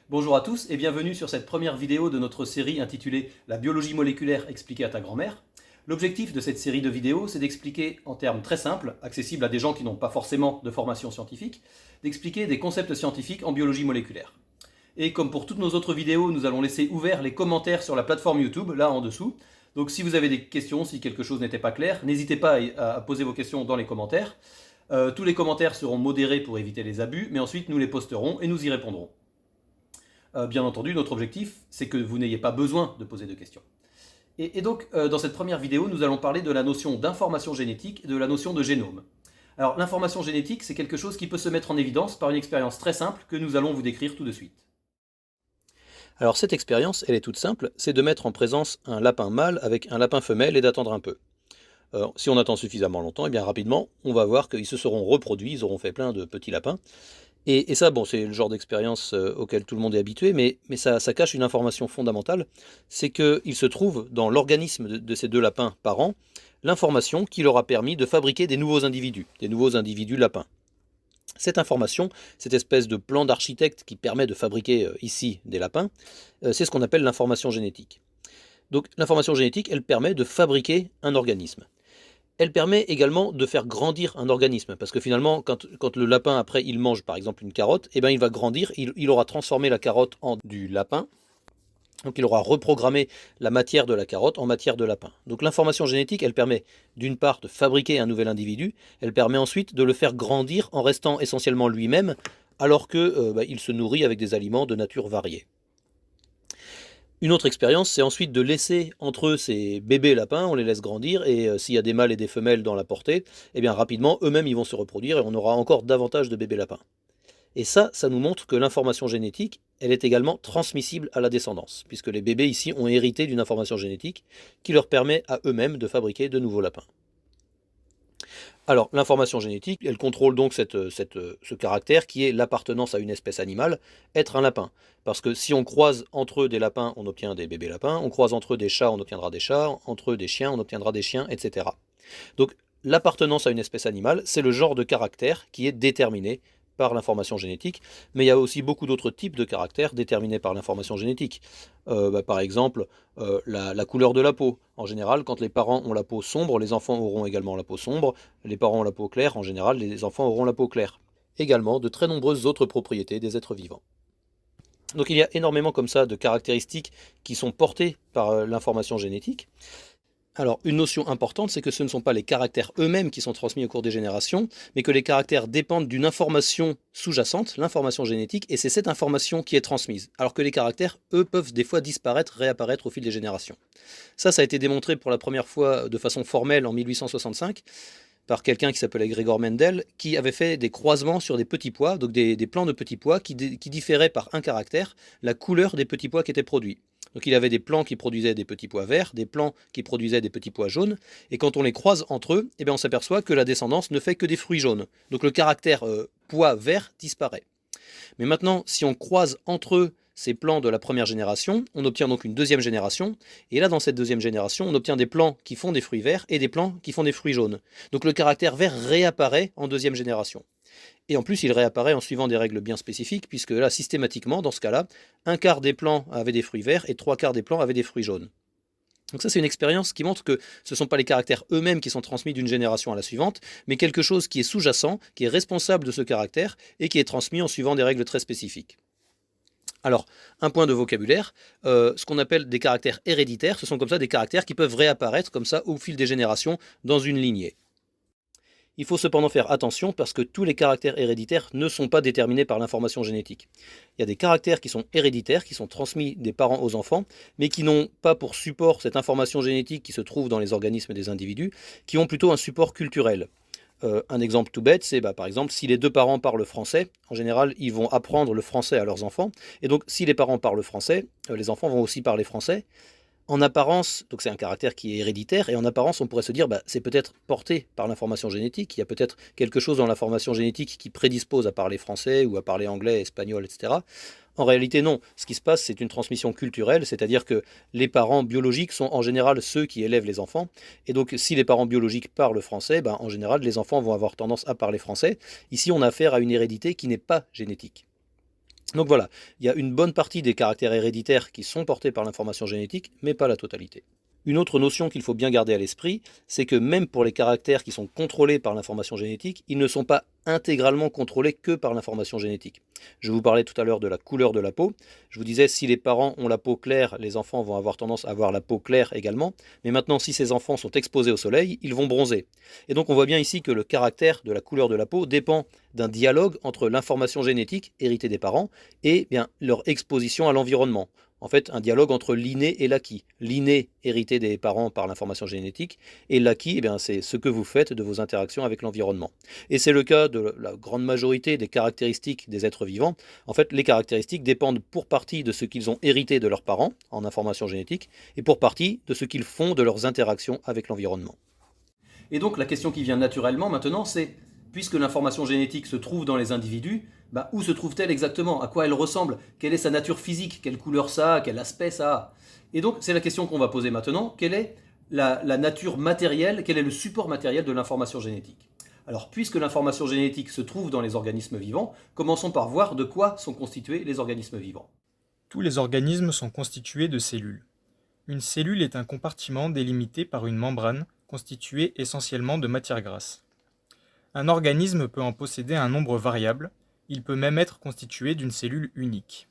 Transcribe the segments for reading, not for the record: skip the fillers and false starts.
Bonjour à tous et bienvenue sur cette première vidéo de notre série intitulée La biologie moléculaire expliquée à ta grand-mère. L'objectif de cette série de vidéos, c'est d'expliquer en termes très simples, accessibles à des gens qui n'ont pas forcément de formation scientifique, d'expliquer des concepts scientifiques en biologie moléculaire. Et comme pour toutes nos autres vidéos, nous allons laisser ouverts les commentaires sur la plateforme YouTube, là en dessous. Donc si vous avez des questions, si quelque chose n'était pas clair, n'hésitez pas à poser vos questions dans les commentaires. Tous les commentaires seront modérés pour éviter les abus, mais ensuite nous les posterons et nous y répondrons. Bien entendu, notre objectif, c'est que vous n'ayez pas besoin de poser de questions. Et donc, dans cette première vidéo, nous allons parler de la notion d'information génétique et de la notion de génome. Alors, l'information génétique, c'est quelque chose qui peut se mettre en évidence par une expérience très simple que nous allons vous décrire tout de suite. Alors, cette expérience, elle est toute simple, c'est de mettre en présence un lapin mâle avec un lapin femelle et d'attendre un peu. Si on attend suffisamment longtemps, et bien rapidement, on va voir qu'ils se seront reproduits, ils auront fait plein de petits lapins. Et ça, bon, c'est le genre d'expérience auquel tout le monde est habitué, mais ça cache une information fondamentale, c'est qu'il se trouve dans l'organisme de ces deux lapins par an, l'information qui leur a permis de fabriquer des nouveaux individus lapins. Cette information, cette espèce de plan d'architecte qui permet de fabriquer ici des lapins, c'est ce qu'on appelle l'information génétique. Donc l'information génétique, elle permet de fabriquer un organisme. Elle permet également de faire grandir un organisme, parce que finalement, quand le lapin, après, il mange par exemple une carotte, eh ben, il va grandir, il aura transformé la carotte en du lapin, donc il aura reprogrammé la matière de la carotte en matière de lapin. Donc l'information génétique, elle permet d'une part de fabriquer un nouvel individu, elle permet ensuite de le faire grandir en restant essentiellement lui-même, alors que il se nourrit avec des aliments de nature variée. Une autre expérience, c'est ensuite de laisser entre eux ces bébés lapins, on les laisse grandir, et s'il y a des mâles et des femelles dans la portée, eh bien rapidement, eux-mêmes, ils vont se reproduire, et on aura encore davantage de bébés lapins. Et ça nous montre que l'information génétique, elle est également transmissible à la descendance, puisque les bébés ici ont hérité d'une information génétique qui leur permet à eux-mêmes de fabriquer de nouveaux lapins. Alors, l'information génétique, elle contrôle donc ce caractère qui est l'appartenance à une espèce animale, être un lapin. Parce que si on croise entre eux des lapins, on obtient des bébés lapins, on croise entre eux des chats, on obtiendra des chats, entre eux des chiens, on obtiendra des chiens, etc. Donc, l'appartenance à une espèce animale, c'est le genre de caractère qui est déterminé par l'information génétique, mais il y a aussi beaucoup d'autres types de caractères déterminés par l'information génétique. Par exemple, la couleur de la peau. En général, quand les parents ont la peau sombre, les enfants auront également la peau sombre. Les parents ont la peau claire, en général, les enfants auront la peau claire. Également, de très nombreuses autres propriétés des êtres vivants. Donc il y a énormément comme ça de caractéristiques qui sont portées par l'information génétique. Alors, une notion importante, c'est que ce ne sont pas les caractères eux-mêmes qui sont transmis au cours des générations, mais que les caractères dépendent d'une information sous-jacente, l'information génétique, et c'est cette information qui est transmise. Alors que les caractères, eux, peuvent des fois disparaître, réapparaître au fil des générations. Ça a été démontré pour la première fois de façon formelle en 1865 par quelqu'un qui s'appelait Gregor Mendel, qui avait fait des croisements sur des petits pois, donc des plants de petits pois qui différaient par un caractère la couleur des petits pois qui étaient produits. Donc il avait des plants qui produisaient des petits pois verts, des plants qui produisaient des petits pois jaunes, et quand on les croise entre eux, eh bien on s'aperçoit que la descendance ne fait que des fruits jaunes. Donc le caractère pois vert disparaît. Mais maintenant, si on croise entre eux ces plants de la première génération, on obtient donc une deuxième génération, et là dans cette deuxième génération, on obtient des plants qui font des fruits verts et des plants qui font des fruits jaunes. Donc le caractère vert réapparaît en deuxième génération. Et en plus, il réapparaît en suivant des règles bien spécifiques, puisque là, systématiquement, dans ce cas-là, un quart des plants avaient des fruits verts et trois quarts des plants avaient des fruits jaunes. Donc ça, c'est une expérience qui montre que ce ne sont pas les caractères eux-mêmes qui sont transmis d'une génération à la suivante, mais quelque chose qui est sous-jacent, qui est responsable de ce caractère, et qui est transmis en suivant des règles très spécifiques. Alors, un point de vocabulaire, ce qu'on appelle des caractères héréditaires, ce sont comme ça des caractères qui peuvent réapparaître comme ça au fil des générations dans une lignée. Il faut cependant faire attention parce que tous les caractères héréditaires ne sont pas déterminés par l'information génétique. Il y a des caractères qui sont héréditaires, qui sont transmis des parents aux enfants, mais qui n'ont pas pour support cette information génétique qui se trouve dans les organismes des individus, qui ont plutôt un support culturel. Un exemple tout bête, c'est par exemple si les deux parents parlent français, en général ils vont apprendre le français à leurs enfants, et donc si les parents parlent français, les enfants vont aussi parler français. En apparence, donc c'est un caractère qui est héréditaire, et en apparence, on pourrait se dire, c'est peut-être porté par l'information génétique, il y a peut-être quelque chose dans l'information génétique qui prédispose à parler français ou à parler anglais, espagnol, etc. En réalité, non. Ce qui se passe, c'est une transmission culturelle, c'est-à-dire que les parents biologiques sont en général ceux qui élèvent les enfants, et donc si les parents biologiques parlent français, en général, les enfants vont avoir tendance à parler français. Ici, on a affaire à une hérédité qui n'est pas génétique. Donc voilà, il y a une bonne partie des caractères héréditaires qui sont portés par l'information génétique, mais pas la totalité. Une autre notion qu'il faut bien garder à l'esprit, c'est que même pour les caractères qui sont contrôlés par l'information génétique, ils ne sont pas intégralement contrôlés que par l'information génétique. Je vous parlais tout à l'heure de la couleur de la peau. Je vous disais, si les parents ont la peau claire, les enfants vont avoir tendance à avoir la peau claire également. Mais maintenant, si ces enfants sont exposés au soleil, ils vont bronzer. Et donc on voit bien ici que le caractère de la couleur de la peau dépend d'un dialogue entre l'information génétique héritée des parents et bien, leur exposition à l'environnement. En fait, un dialogue entre l'inné et l'acquis. L'inné hérité des parents par l'information génétique, et l'acquis, c'est ce que vous faites de vos interactions avec l'environnement. Et c'est le cas de la grande majorité des caractéristiques des êtres vivants. En fait, les caractéristiques dépendent pour partie de ce qu'ils ont hérité de leurs parents en information génétique, et pour partie de ce qu'ils font de leurs interactions avec l'environnement. Et donc la question qui vient naturellement maintenant, c'est, puisque l'information génétique se trouve dans les individus, où se trouve-t-elle exactement? À quoi elle ressemble? Quelle est sa nature physique? Quelle couleur ça a? Quel aspect ça a? Et donc c'est la question qu'on va poser maintenant. Quelle est la nature matérielle? Quel est le support matériel de l'information génétique? Alors, puisque l'information génétique se trouve dans les organismes vivants, commençons par voir de quoi sont constitués les organismes vivants. Tous les organismes sont constitués de cellules. Une cellule est un compartiment délimité par une membrane constituée essentiellement de matière grasse. Un organisme peut en posséder un nombre variable, il peut même être constitué d'une cellule unique.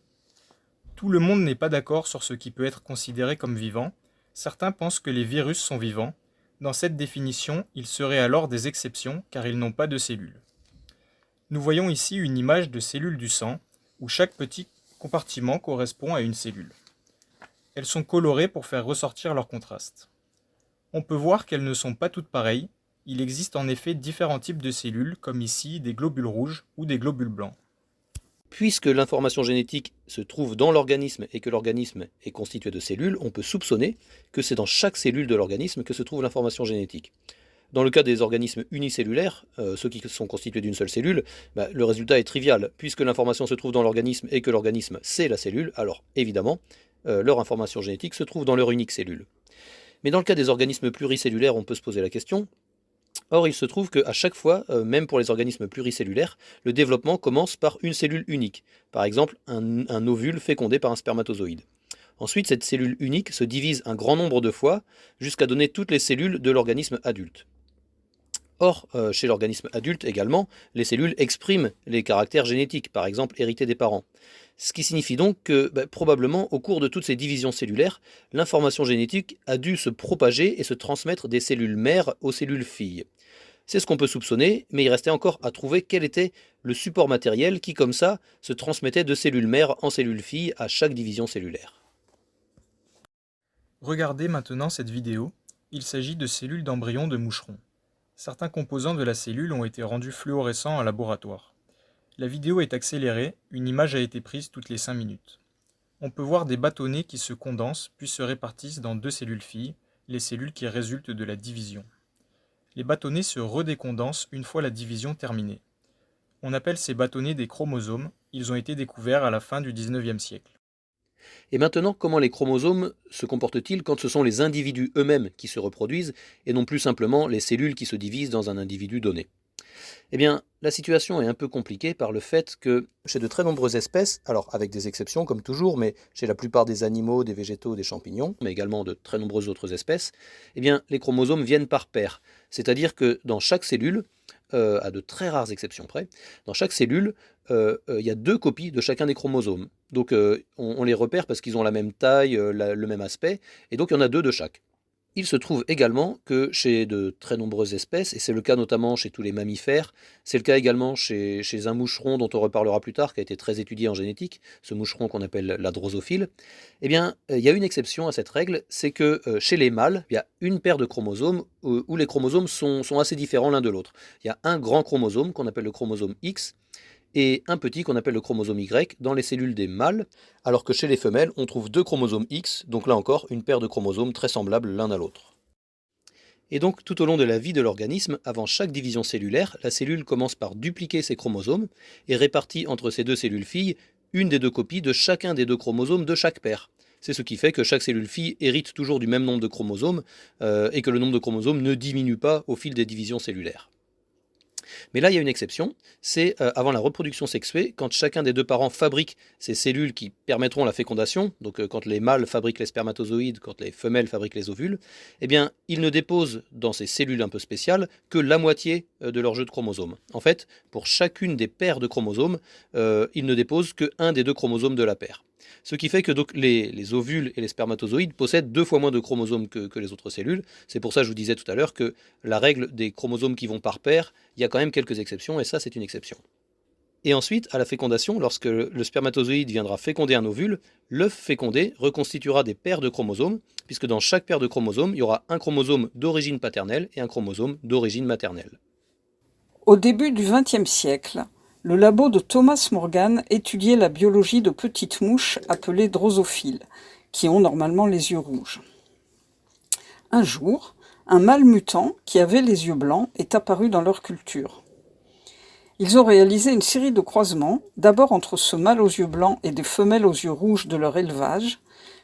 Tout le monde n'est pas d'accord sur ce qui peut être considéré comme vivant. Certains pensent que les virus sont vivants. Dans cette définition, ils seraient alors des exceptions car ils n'ont pas de cellules. Nous voyons ici une image de cellules du sang, où chaque petit compartiment correspond à une cellule. Elles sont colorées pour faire ressortir leur contraste. On peut voir qu'elles ne sont pas toutes pareilles. Il existe en effet différents types de cellules, comme ici des globules rouges ou des globules blancs. Puisque l'information génétique se trouve dans l'organisme et que l'organisme est constitué de cellules, on peut soupçonner que c'est dans chaque cellule de l'organisme que se trouve l'information génétique. Dans le cas des organismes unicellulaires, ceux qui sont constitués d'une seule cellule, le résultat est trivial. Puisque l'information se trouve dans l'organisme et que l'organisme c'est la cellule, alors évidemment, leur information génétique se trouve dans leur unique cellule. Mais dans le cas des organismes pluricellulaires, on peut se poser la question. Or, il se trouve qu'à chaque fois, même pour les organismes pluricellulaires, le développement commence par une cellule unique. Par exemple, un ovule fécondé par un spermatozoïde. Ensuite, cette cellule unique se divise un grand nombre de fois jusqu'à donner toutes les cellules de l'organisme adulte. Or, chez l'organisme adulte également, les cellules expriment les caractères génétiques, par exemple hérités des parents. Ce qui signifie donc que, probablement, au cours de toutes ces divisions cellulaires, l'information génétique a dû se propager et se transmettre des cellules mères aux cellules filles. C'est ce qu'on peut soupçonner, mais il restait encore à trouver quel était le support matériel qui, comme ça, se transmettait de cellules mères en cellules filles à chaque division cellulaire. Regardez maintenant cette vidéo. Il s'agit de cellules d'embryons de moucherons. Certains composants de la cellule ont été rendus fluorescents en laboratoire. La vidéo est accélérée, une image a été prise toutes les 5 minutes. On peut voir des bâtonnets qui se condensent puis se répartissent dans deux cellules filles, les cellules qui résultent de la division. Les bâtonnets se redécondensent une fois la division terminée. On appelle ces bâtonnets des chromosomes, ils ont été découverts à la fin du 19e siècle. Et maintenant, comment les chromosomes se comportent-ils quand ce sont les individus eux-mêmes qui se reproduisent et non plus simplement les cellules qui se divisent dans un individu donné? Eh bien, la situation est un peu compliquée par le fait que chez de très nombreuses espèces, alors avec des exceptions comme toujours, mais chez la plupart des animaux, des végétaux, des champignons, mais également de très nombreuses autres espèces, eh bien, les chromosomes viennent par paires. C'est-à-dire que dans chaque cellule, à de très rares exceptions près, dans chaque cellule, il y a deux copies de chacun des chromosomes. Donc on les repère parce qu'ils ont la même taille, le même aspect, et donc il y en a deux de chaque. Il se trouve également que chez de très nombreuses espèces, et c'est le cas notamment chez tous les mammifères, c'est le cas également chez un moucheron dont on reparlera plus tard, qui a été très étudié en génétique, ce moucheron qu'on appelle la drosophile, eh bien, il y a une exception à cette règle, c'est que chez les mâles, il y a une paire de chromosomes où les chromosomes sont assez différents l'un de l'autre. Il y a un grand chromosome qu'on appelle le chromosome X, et un petit qu'on appelle le chromosome Y dans les cellules des mâles, alors que chez les femelles, on trouve deux chromosomes X, donc là encore, une paire de chromosomes très semblables l'un à l'autre. Et donc, tout au long de la vie de l'organisme, avant chaque division cellulaire, la cellule commence par dupliquer ses chromosomes et répartit entre ces deux cellules filles une des deux copies de chacun des deux chromosomes de chaque paire. C'est ce qui fait que chaque cellule fille hérite toujours du même nombre de chromosomes et que le nombre de chromosomes ne diminue pas au fil des divisions cellulaires. Mais là, il y a une exception, c'est avant la reproduction sexuée, quand chacun des deux parents fabrique ces cellules qui permettront la fécondation, donc quand les mâles fabriquent les spermatozoïdes, quand les femelles fabriquent les ovules, eh bien, ils ne déposent dans ces cellules un peu spéciales que la moitié de leur jeu de chromosomes. En fait, pour chacune des paires de chromosomes, ils ne déposent qu'un des deux chromosomes de la paire. Ce qui fait que donc, les ovules et les spermatozoïdes possèdent 2 fois moins de chromosomes que les autres cellules. C'est pour ça que je vous disais tout à l'heure que la règle des chromosomes qui vont par paire, il y a quand même quelques exceptions, et ça c'est une exception. Et ensuite, à la fécondation, lorsque le spermatozoïde viendra féconder un ovule, l'œuf fécondé reconstituera des paires de chromosomes, puisque dans chaque paire de chromosomes, il y aura un chromosome d'origine paternelle et un chromosome d'origine maternelle. Au début du XXe siècle, le labo de Thomas Morgan étudiait la biologie de petites mouches appelées drosophiles, qui ont normalement les yeux rouges. Un jour, un mâle mutant qui avait les yeux blancs est apparu dans leur culture. Ils ont réalisé une série de croisements, d'abord entre ce mâle aux yeux blancs et des femelles aux yeux rouges de leur élevage,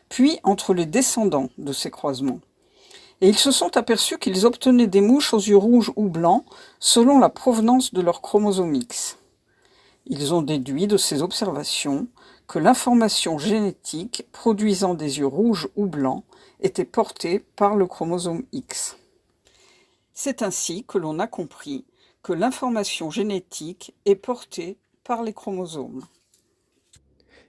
puis entre les descendants de ces croisements. Et ils se sont aperçus qu'ils obtenaient des mouches aux yeux rouges ou blancs selon la provenance de leur chromosome X. Ils ont déduit de ces observations que l'information génétique produisant des yeux rouges ou blancs était portée par le chromosome X. C'est ainsi que l'on a compris que l'information génétique est portée par les chromosomes.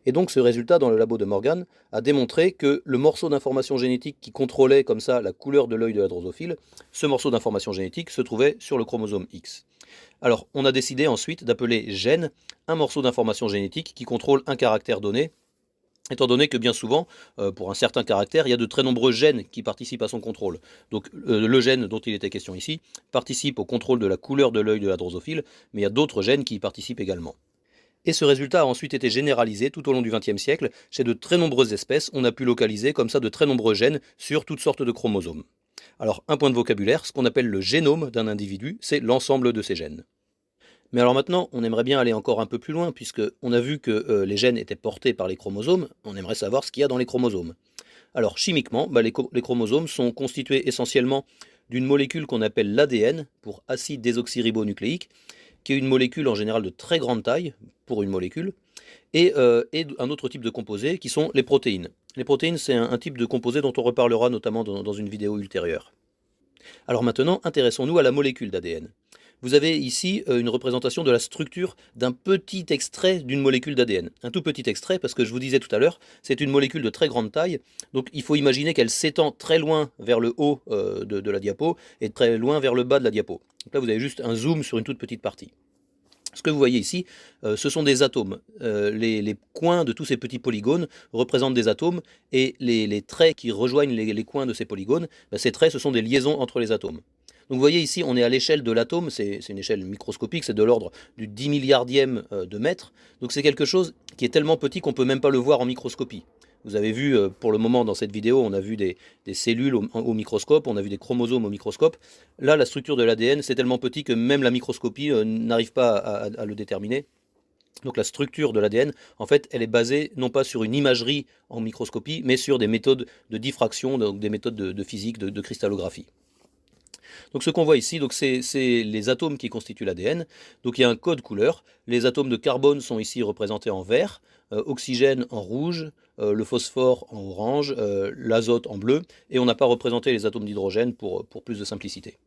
Et donc ce résultat dans le labo de Morgan a démontré que le morceau d'information génétique qui contrôlait comme ça la couleur de l'œil de la drosophile, ce morceau d'information génétique se trouvait sur le chromosome X. Alors on a décidé ensuite d'appeler gène un morceau d'information génétique qui contrôle un caractère donné, étant donné que bien souvent, pour un certain caractère, il y a de très nombreux gènes qui participent à son contrôle. Donc le gène dont il était question ici participe au contrôle de la couleur de l'œil de la drosophile, mais il y a d'autres gènes qui y participent également. Et ce résultat a ensuite été généralisé tout au long du XXe siècle. Chez de très nombreuses espèces, on a pu localiser comme ça de très nombreux gènes sur toutes sortes de chromosomes. Alors, un point de vocabulaire, ce qu'on appelle le génome d'un individu, c'est l'ensemble de ces gènes. Mais alors maintenant, on aimerait bien aller encore un peu plus loin, puisque on a vu que les gènes étaient portés par les chromosomes, on aimerait savoir ce qu'il y a dans les chromosomes. Alors, chimiquement, les chromosomes sont constitués essentiellement d'une molécule qu'on appelle l'ADN, pour acide désoxyribonucléique, qui est une molécule en général de très grande taille, pour une molécule, et un autre type de composés qui sont les protéines. Les protéines, c'est un type de composé dont on reparlera notamment dans une vidéo ultérieure. Alors maintenant, intéressons-nous à la molécule d'ADN. Vous avez ici une représentation de la structure d'un petit extrait d'une molécule d'ADN. Un tout petit extrait, parce que je vous disais tout à l'heure, c'est une molécule de très grande taille, donc il faut imaginer qu'elle s'étend très loin vers le haut de la diapo et très loin vers le bas de la diapo. Donc là, vous avez juste un zoom sur une toute petite partie. Ce que vous voyez ici, ce sont des atomes. Les coins de tous ces petits polygones représentent des atomes, et les traits qui rejoignent les coins de ces polygones, ces traits, ce sont des liaisons entre les atomes. Donc vous voyez ici, on est à l'échelle de l'atome, c'est une échelle microscopique, c'est de l'ordre du 10 milliardième de mètre. Donc c'est quelque chose qui est tellement petit qu'on ne peut même pas le voir en microscopie. Vous avez vu, pour le moment dans cette vidéo, on a vu des cellules au microscope, on a vu des chromosomes au microscope. Là, la structure de l'ADN, c'est tellement petit que même la microscopie n'arrive pas à le déterminer. Donc la structure de l'ADN, en fait, elle est basée non pas sur une imagerie en microscopie, mais sur des méthodes de diffraction, donc des méthodes de physique, de cristallographie. Donc ce qu'on voit ici, c'est les atomes qui constituent l'ADN. Donc il y a un code couleur. Les atomes de carbone sont ici représentés en vert, oxygène en rouge, le phosphore en orange, l'azote en bleu, et on n'a pas représenté les atomes d'hydrogène pour plus de simplicité.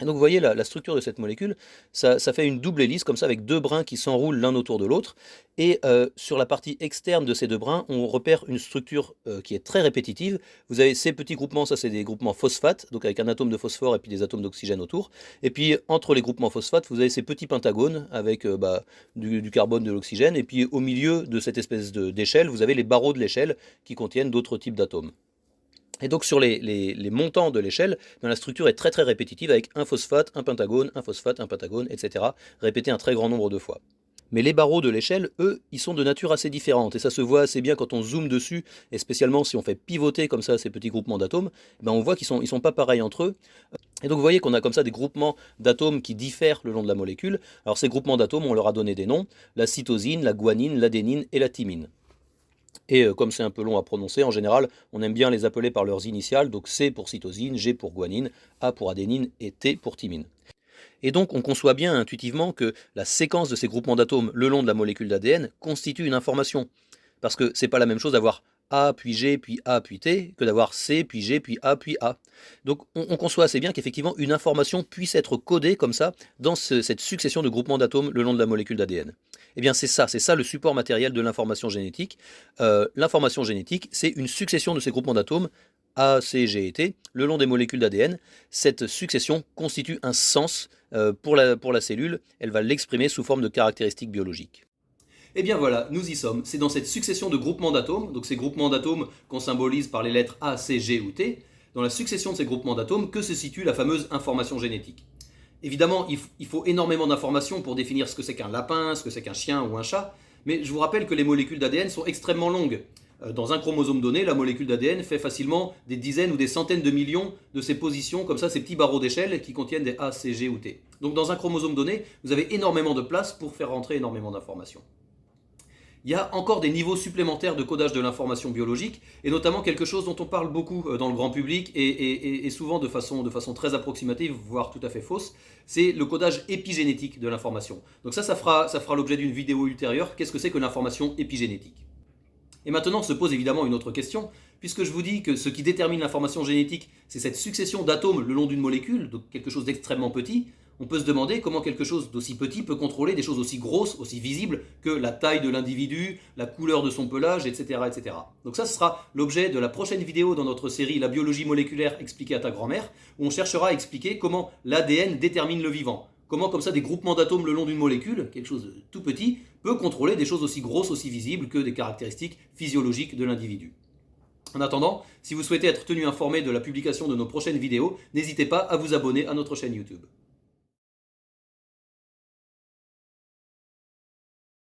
Et donc vous voyez la structure de cette molécule, ça fait une double hélice comme ça avec deux brins qui s'enroulent l'un autour de l'autre, et sur la partie externe de ces deux brins, on repère une structure qui est très répétitive. Vous avez ces petits groupements, ça c'est des groupements phosphates, donc avec un atome de phosphore et puis des atomes d'oxygène autour, et puis entre les groupements phosphates, vous avez ces petits pentagones avec du carbone, de l'oxygène, et puis au milieu de cette espèce d'échelle, vous avez les barreaux de l'échelle qui contiennent d'autres types d'atomes. Et donc sur les montants de l'échelle, la structure est très très répétitive avec un phosphate, un pentagone, etc. répété un très grand nombre de fois. Mais les barreaux de l'échelle, eux, ils sont de nature assez différente, et ça se voit assez bien quand on zoome dessus, et spécialement si on fait pivoter comme ça ces petits groupements d'atomes, on voit qu'ils sont pas pareils entre eux. Et donc vous voyez qu'on a comme ça des groupements d'atomes qui diffèrent le long de la molécule. Alors ces groupements d'atomes, on leur a donné des noms, la cytosine, la guanine, l'adénine et la thymine. Et comme c'est un peu long à prononcer, en général, on aime bien les appeler par leurs initiales, donc C pour cytosine, G pour guanine, A pour adénine et T pour thymine. Et donc on conçoit bien intuitivement que la séquence de ces groupements d'atomes le long de la molécule d'ADN constitue une information. Parce que c'est pas la même chose d'avoir A puis G puis A puis T que d'avoir C puis G puis A puis A. Donc on conçoit assez bien qu'effectivement une information puisse être codée comme ça dans cette succession de groupements d'atomes le long de la molécule d'ADN. Eh bien c'est ça le support matériel de l'information génétique. L'information génétique, c'est une succession de ces groupements d'atomes A, C, G et T le long des molécules d'ADN. Cette succession constitue un sens pour la cellule, elle va l'exprimer sous forme de caractéristiques biologiques. Et bien voilà, nous y sommes. C'est dans cette succession de groupements d'atomes, donc ces groupements d'atomes qu'on symbolise par les lettres A, C, G ou T, dans la succession de ces groupements d'atomes que se situe la fameuse information génétique. Évidemment, il faut énormément d'informations pour définir ce que c'est qu'un lapin, ce que c'est qu'un chien ou un chat, mais je vous rappelle que les molécules d'ADN sont extrêmement longues. Dans un chromosome donné, la molécule d'ADN fait facilement des dizaines ou des centaines de millions de ces positions, comme ça, ces petits barreaux d'échelle qui contiennent des A, C, G ou T. Donc dans un chromosome donné, vous avez énormément de place pour faire rentrer énormément d'informations. Il y a encore des niveaux supplémentaires de codage de l'information biologique, et notamment quelque chose dont on parle beaucoup dans le grand public, et souvent de façon très approximative, voire tout à fait fausse, c'est le codage épigénétique de l'information. Donc ça fera l'objet d'une vidéo ultérieure. Qu'est-ce que c'est que l'information épigénétique ? Et maintenant se pose évidemment une autre question, puisque je vous dis que ce qui détermine l'information génétique, c'est cette succession d'atomes le long d'une molécule, donc quelque chose d'extrêmement petit. On peut se demander comment quelque chose d'aussi petit peut contrôler des choses aussi grosses, aussi visibles que la taille de l'individu, la couleur de son pelage, etc., etc. Donc ça, ce sera l'objet de la prochaine vidéo dans notre série La biologie moléculaire expliquée à ta grand-mère, où on cherchera à expliquer comment l'ADN détermine le vivant. Comment comme ça des groupements d'atomes le long d'une molécule, quelque chose de tout petit, peut contrôler des choses aussi grosses, aussi visibles que des caractéristiques physiologiques de l'individu. En attendant, si vous souhaitez être tenu informé de la publication de nos prochaines vidéos, n'hésitez pas à vous abonner à notre chaîne YouTube.